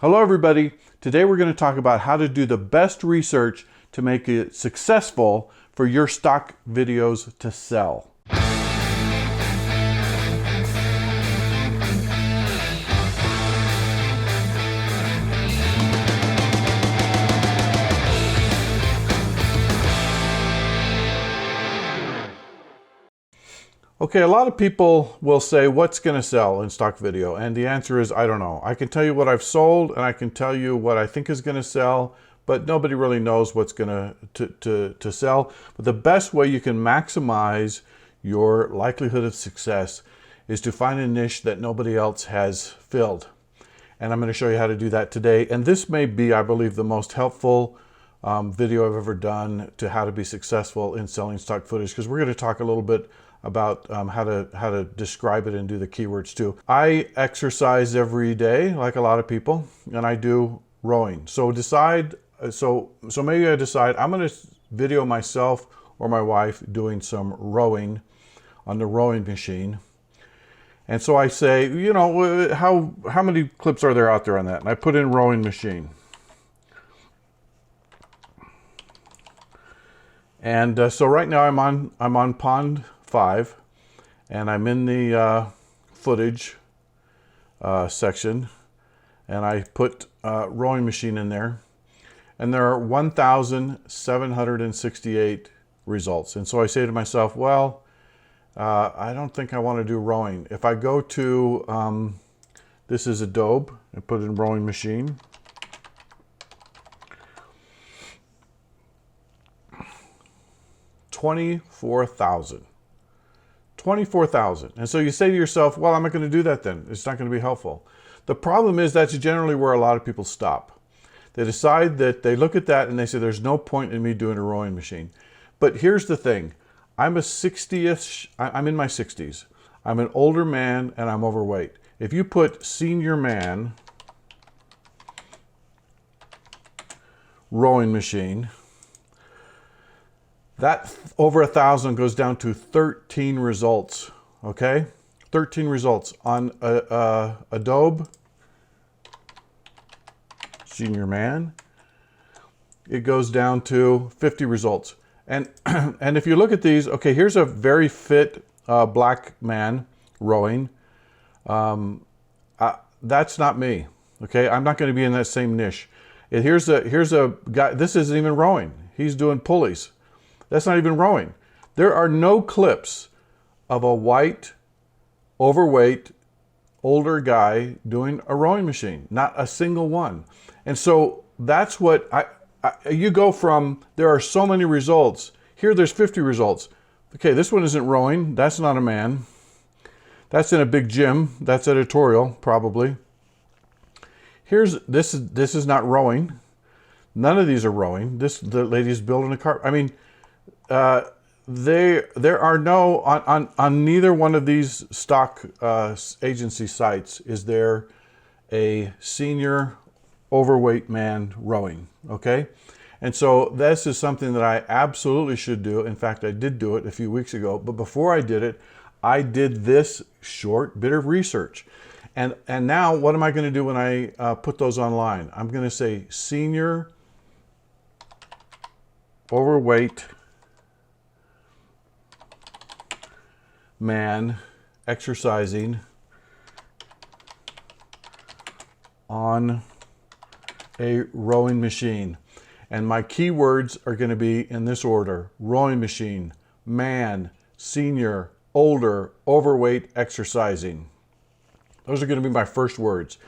Hello everybody. Today we're going to talk about how to do the best research to make it successful for your stock videos to sell. Okay, a lot of people will say, what's going to sell in stock video? And the answer is, I don't know. I can tell you what I've sold and I can tell you what I think is going to sell, but nobody really knows what's going to sell. But the best way you can maximize your likelihood of success is to find a niche that nobody else has filled. And I'm going to show you how to do that today. And this may be, I believe, the most helpful video I've ever done to how to be successful in selling stock footage, because we're going to talk a little bit about how to describe it and do the keywords too. I exercise every day, like a lot of people, and I do rowing. So maybe I decide I'm going to video myself or my wife doing some rowing on the rowing machine. And so I say, you know, how many clips are there out there on that? And I put in rowing machine. And so right now I'm on pond 5, and I'm in the footage section, and I put rowing machine in there, and there are 1,768 results. And so I say to myself, well, I don't think I want to do rowing. If I go to this is Adobe and put in rowing machine, $24,000. And so you say to yourself, well, I'm not going to do that then. It's not going to be helpful. The problem is that's generally where a lot of people stop. They decide that they look at that and they say, there's no point in me doing a rowing machine. But here's the thing. I'm in my 60s. I'm an older man and I'm overweight. If you put senior man, rowing machine, that over 1,000 goes down to 13 results, okay? 13 results on Adobe Senior Man. It goes down to 50 results. And if you look at these, okay, here's a very fit black man rowing. That's not me, okay? I'm not going to be in that same niche. Here's a guy, this isn't even rowing. He's doing pulleys. That's not even rowing. There are no clips of a white, overweight, older guy doing a rowing machine. Not a single one. And so that's what you go from, there are so many results. Here there's 50 results. Okay, this one isn't rowing. That's not a man. That's in a big gym. That's editorial, probably. This is not rowing. None of these are rowing. The lady's building a car. I mean, there are no, on neither one of these stock agency sites is there a senior overweight man rowing, okay? And so this is something that I absolutely should do. In fact, I did do it a few weeks ago, but before I did it, I did this short bit of research. And now what am I going to do when I put those online? I'm going to say senior overweight man exercising on a rowing machine. And my keywords are going to be in this order: rowing machine, man, senior, older, overweight, exercising. Those are going to be my first words.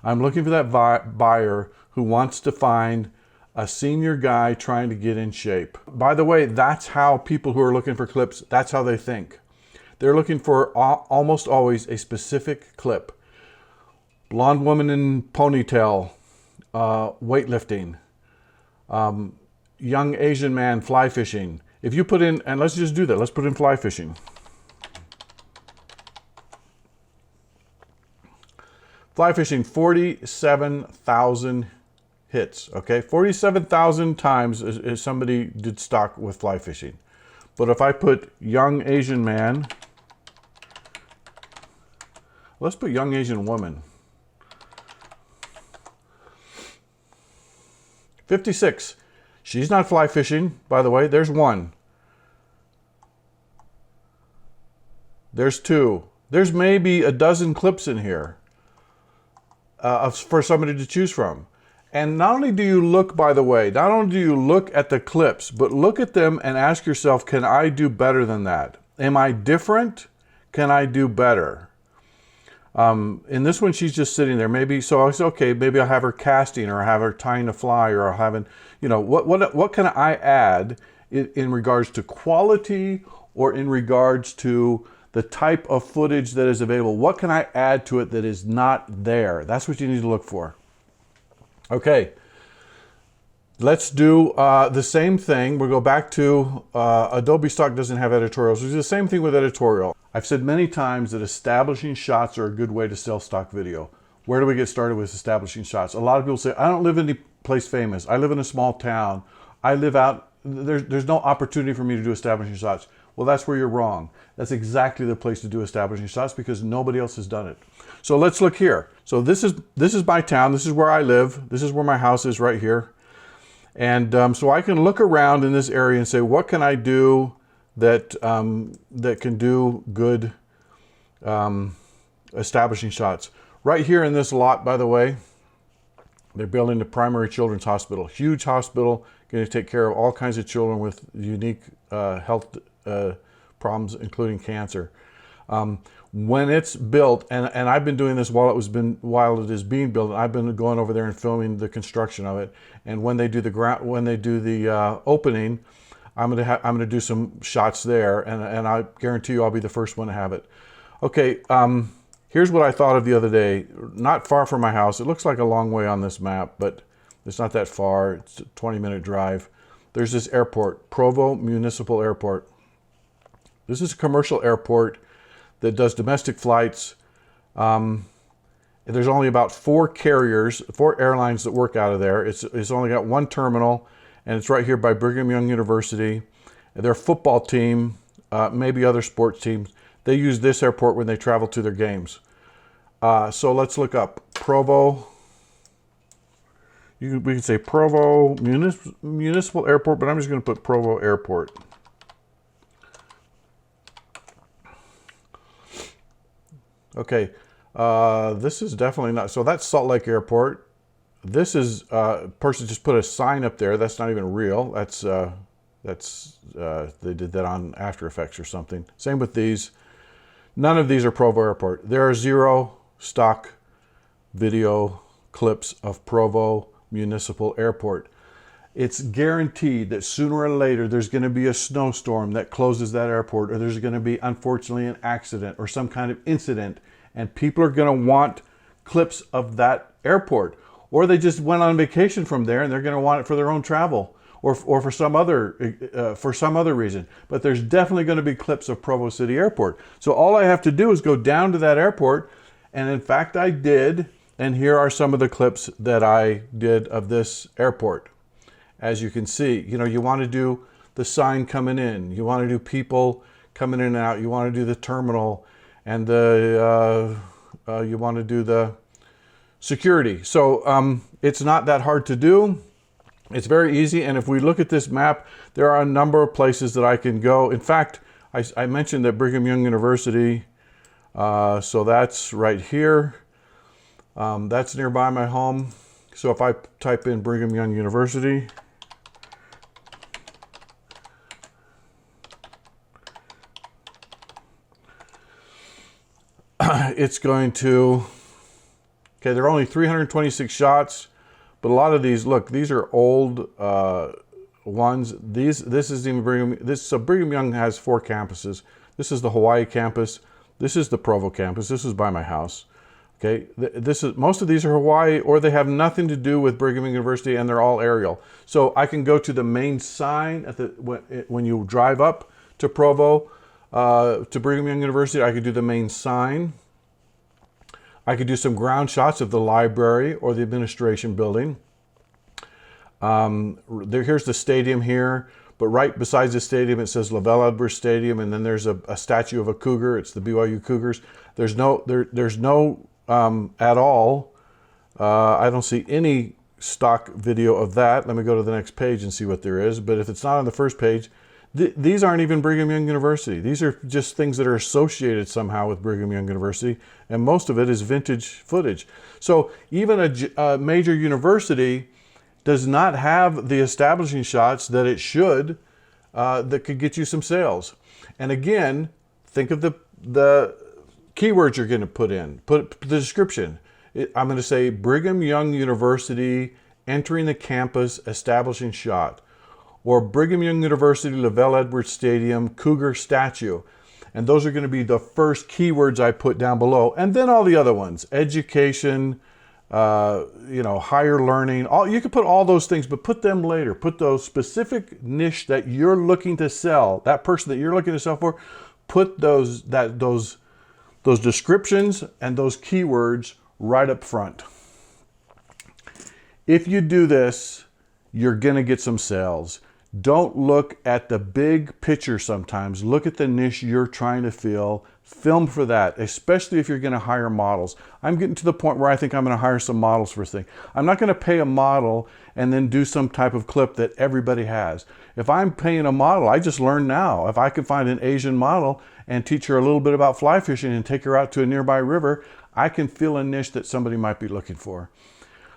I'm looking for that buyer who wants to find a senior guy trying to get in shape. By the way, that's how people who are looking for clips, that's how they think. They're looking for almost always a specific clip. Blonde woman in ponytail, weightlifting, young Asian man fly fishing. If you put in, and let's just do that, let's put in fly fishing. Fly fishing, 47,000 hits, okay? 47,000 times is somebody did stock with fly fishing. But if I put young Asian man, let's put young Asian woman. 56. She's not fly fishing, by the way. There's one. There's two. There's maybe a dozen clips in here for somebody to choose from. And not only do you look, by the way, not only do you look at the clips, but look at them and ask yourself, can I do better than that? Am I different? Can I do better? In this one, she's just sitting there. Maybe, so I said, okay, maybe I'll have her casting, or I'll have her tying a fly, or I'll have, you know, what can I add in regards to quality, or in regards to the type of footage that is available? What can I add to it that is not there? That's what you need to look for. Okay, let's do the same thing. We'll go back to Adobe Stock doesn't have editorials. It's the same thing with editorial. I've said many times that establishing shots are a good way to sell stock video. Where do we get started with establishing shots? A lot of people say, I don't live in any place famous. I live in a small town. I live out, there's no opportunity for me to do establishing shots. Well, that's where you're wrong. That's exactly the place to do establishing shots, because nobody else has done it. So let's look here. So this is my town. This is where I live. This is where my house is, right here. And so I can look around in this area and say, what can I do that that can do good establishing shots? Right here in this lot, by the way, they're building the primary children's hospital. Huge hospital, going to take care of all kinds of children with unique health problems, including cancer. When it's built, and I've been doing this while it is being built. I've been going over there and filming the construction of it. And when they do the opening, I'm gonna do some shots there, and I guarantee you I'll be the first one to have it. Okay, here's what I thought of the other day. Not far from my house. It looks like a long way on this map, but it's not that far. It's a 20-minute drive. There's this airport, Provo Municipal Airport. This is a commercial airport that does domestic flights. There's only about 4 airlines that work out of there. It's only got one terminal, and it's right here by Brigham Young University. Their football team, maybe other sports teams, they use this airport when they travel to their games. So let's look up Provo. We can say Provo Municipal Airport, but I'm just going to put Provo Airport. Okay, this is definitely not, so that's Salt Lake Airport. This is, person just put a sign up there. That's not even real. They did that on After Effects or something. Same with these. None of these are Provo Airport. There are 0 stock video clips of Provo Municipal Airport. It's guaranteed that sooner or later there's going to be a snowstorm that closes that airport, or there's going to be, unfortunately, an accident or some kind of incident, and people are going to want clips of that airport. Or they just went on vacation from there and they're going to want it for their own travel, or for some other reason. But there's definitely going to be clips of Provo City Airport. So all I have to do is go down to that airport, and in fact I did, and here are some of the clips that I did of this airport. As you can see, you know, you want to do the sign coming in, you want to do people coming in and out, you want to do the terminal, and you want to do the security. So it's not that hard to do. It's very easy. And if we look at this map, there are a number of places that I can go. In fact, I mentioned that Brigham Young University, so that's right here. That's nearby my home. So if I type in Brigham Young University, it's going to, okay, there are only 326 shots, but a lot of these, look, these are old ones. This is even Brigham, so Brigham Young has 4 campuses. This is the Hawaii campus. This is the Provo campus. This is by my house. Okay, most of these are Hawaii, or they have nothing to do with Brigham Young University, and they're all aerial. So I can go to the main sign at when you drive up to Provo, to Brigham Young University. I could do the main sign. I could do some ground shots of the library or the administration building. Here's the stadium here, but right besides the stadium it says Lavelle Edwards Stadium, and then there's a statue of a cougar. It's the BYU Cougars. There's no at all. I don't see any stock video of that. Let me go to the next page and see what there is. But if it's not on the first page, these aren't even Brigham Young University. These are just things that are associated somehow with Brigham Young University, and most of it is vintage footage. So even a major university does not have the establishing shots that it should, that could get you some sales. And again, think of the keywords you're going to put in. Put the description. I'm going to say Brigham Young University entering the campus establishing shot, or Brigham Young University Lavelle Edwards Stadium Cougar statue. And those are going to be the first keywords I put down below. And then all the other ones, education, higher learning, you can put all those things, but put them later. Put those specific niche that you're looking to sell, that person that you're looking to sell for, put those descriptions and those keywords right up front. If you do this, you're going to get some sales. Don't look at the big picture sometimes. Look at the niche you're trying to fill. Film for that, especially if you're going to hire models. I'm getting to the point where I think I'm going to hire some models for this thing. I'm not going to pay a model and then do some type of clip that everybody has. If I'm paying a model, I just learned now. If I could find an Asian model and teach her a little bit about fly fishing and take her out to a nearby river, I can fill a niche that somebody might be looking for.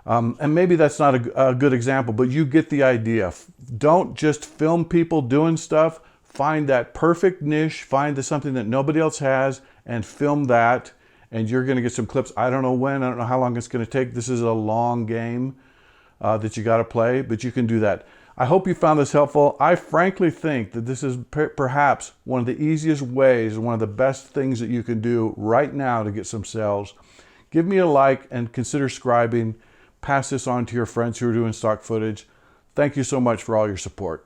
And maybe that's not a good example, but you get the idea. Don't just film people doing stuff. Find that perfect niche, find something that nobody else has, and film that, and you're going to get some clips. I don't know when, I don't know how long it's going to take. This is a long game that you got to play, but you can do that. I hope you found this helpful. I frankly think that this is perhaps one of the easiest ways, one of the best things that you can do right now to get some sales. Give me a like and consider subscribing. Pass this on to your friends who are doing stock footage. Thank you so much for all your support.